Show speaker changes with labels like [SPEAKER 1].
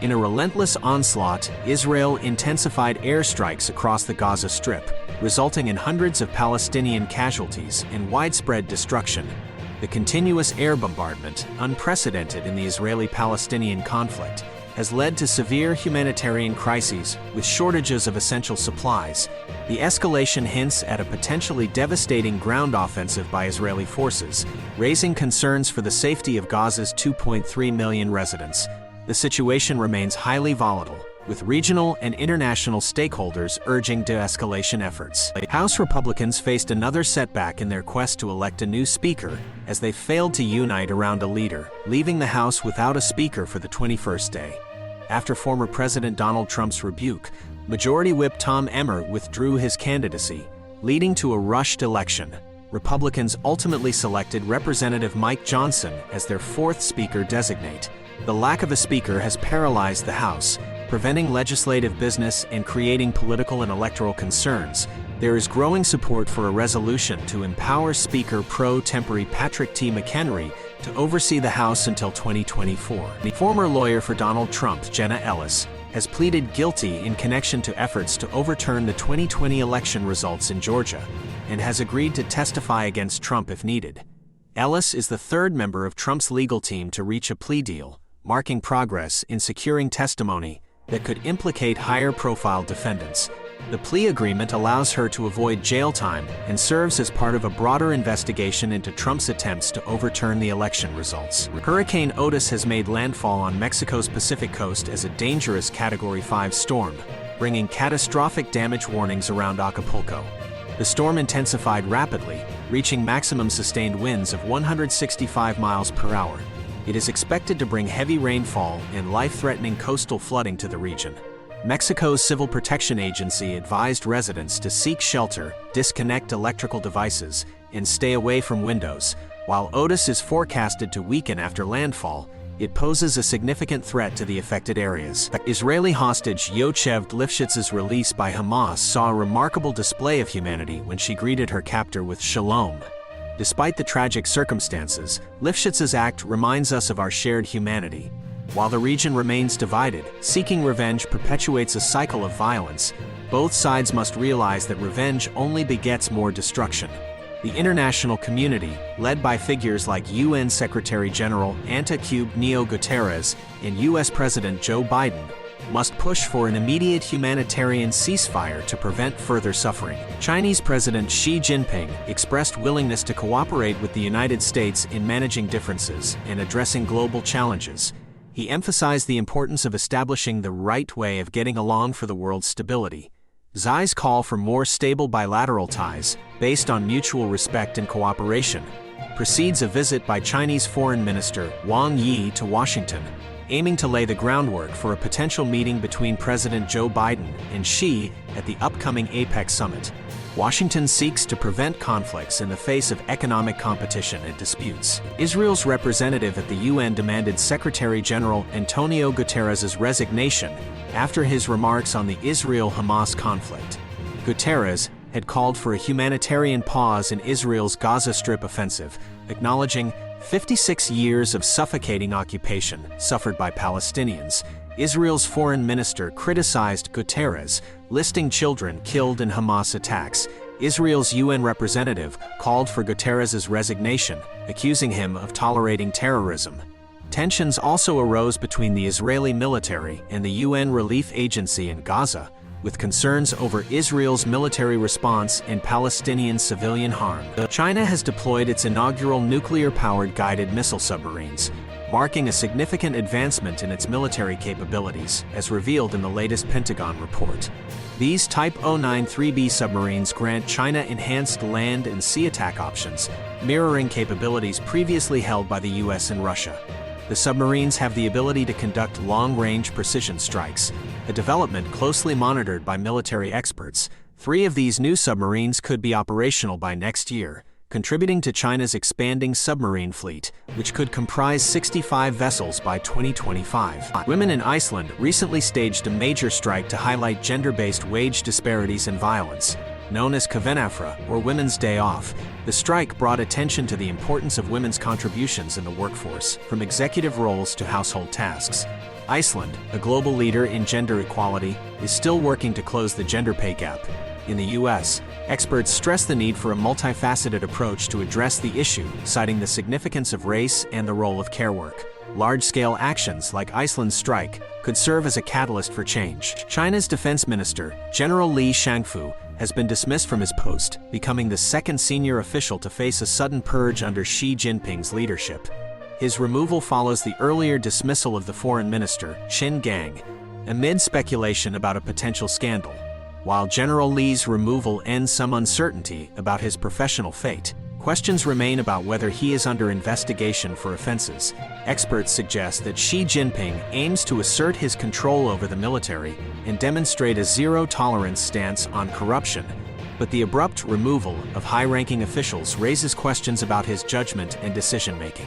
[SPEAKER 1] In a relentless onslaught, Israel intensified airstrikes across the Gaza Strip, resulting in hundreds of Palestinian casualties and widespread destruction. The continuous air bombardment, unprecedented in the Israeli-Palestinian conflict, has led to severe humanitarian crises with shortages of essential supplies. The escalation hints at a potentially devastating ground offensive by Israeli forces, raising concerns for the safety of Gaza's 2.3 million residents. The situation remains highly volatile, with regional and international stakeholders urging de-escalation efforts. House Republicans faced another setback in their quest to elect a new speaker, as they failed to unite around a leader, leaving the House without a speaker for the 21st day. After former President Donald Trump's rebuke, Majority Whip Tom Emmer withdrew his candidacy, leading to a rushed election. Republicans ultimately selected Representative Mike Johnson as their fourth speaker designate. The lack of a speaker has paralyzed the House, preventing legislative business and creating political and electoral concerns. There is growing support for a resolution to empower Speaker pro tempore Patrick T. McHenry to oversee the House until 2024. The former lawyer for Donald Trump, Jenna Ellis, has pleaded guilty in connection to efforts to overturn the 2020 election results in Georgia, and has agreed to testify against Trump if needed. Ellis is the third member of Trump's legal team to reach a plea deal, marking progress in securing testimony that could implicate higher-profile defendants. The plea agreement allows her to avoid jail time and serves as part of a broader investigation into Trump's attempts to overturn the election results. Hurricane Otis has made landfall on Mexico's Pacific coast as a dangerous Category 5 storm, bringing catastrophic damage warnings around Acapulco. The storm intensified rapidly, reaching maximum sustained winds of 165 miles per hour. It is expected to bring heavy rainfall and life-threatening coastal flooding to the region. Mexico's Civil Protection Agency advised residents to seek shelter, disconnect electrical devices, and stay away from windows. While Otis is forecasted to weaken after landfall, it poses a significant threat to the affected areas. Israeli hostage Yocheved Lifshitz's release by Hamas saw a remarkable display of humanity when she greeted her captor with shalom. Despite the tragic circumstances, Lifshitz's act reminds us of our shared humanity. While the region remains divided, seeking revenge perpetuates a cycle of violence. Both sides must realize that revenge only begets more destruction. The international community, led by figures like UN Secretary-General António Guterres and US President Joe Biden, must push for an immediate humanitarian ceasefire to prevent further suffering. Chinese President Xi Jinping expressed willingness to cooperate with the United States in managing differences and addressing global challenges. He emphasized the importance of establishing the right way of getting along for the world's stability. Xi's call for more stable bilateral ties, based on mutual respect and cooperation, precedes a visit by Chinese Foreign Minister Wang Yi to Washington, aiming to lay the groundwork for a potential meeting between President Joe Biden and Xi at the upcoming APEC summit. Washington seeks to prevent conflicts in the face of economic competition and disputes. Israel's representative at the UN demanded Secretary-General António Guterres' resignation after his remarks on the Israel-Hamas conflict. Guterres had called for a humanitarian pause in Israel's Gaza Strip offensive, acknowledging 56 years of suffocating occupation suffered by Palestinians. Israel's foreign minister criticized Guterres, listing children killed in Hamas attacks. Israel's UN representative called for Guterres' resignation, accusing him of tolerating terrorism. Tensions also arose between the Israeli military and the UN relief agency in Gaza, with concerns over Israel's military response and Palestinian civilian harm. China has deployed its inaugural nuclear-powered guided missile submarines, marking a significant advancement in its military capabilities, as revealed in the latest Pentagon report. These Type 093B submarines grant China enhanced land and sea attack options, mirroring capabilities previously held by the US and Russia. The submarines have the ability to conduct long-range precision strikes, a development closely monitored by military experts. 3 of these new submarines could be operational by next year, contributing to China's expanding submarine fleet, which could comprise 65 vessels by 2025. Women in Iceland recently staged a major strike to highlight gender-based wage disparities and violence. Known as Kvenafra, or Women's Day Off, the strike brought attention to the importance of women's contributions in the workforce, from executive roles to household tasks. Iceland, a global leader in gender equality, is still working to close the gender pay gap. In the U.S., experts stress the need for a multifaceted approach to address the issue, citing the significance of race and the role of care work. Large-scale actions like Iceland's strike could serve as a catalyst for change. China's defense minister, General Li Shangfu, has been dismissed from his post, becoming the second senior official to face a sudden purge under Xi Jinping's leadership. His removal follows the earlier dismissal of the foreign minister, Qin Gang, amid speculation about a potential scandal. While General Li's removal ends some uncertainty about his professional fate, questions remain about whether he is under investigation for offenses. Experts suggest that Xi Jinping aims to assert his control over the military and demonstrate a zero-tolerance stance on corruption, but the abrupt removal of high-ranking officials raises questions about his judgment and decision-making.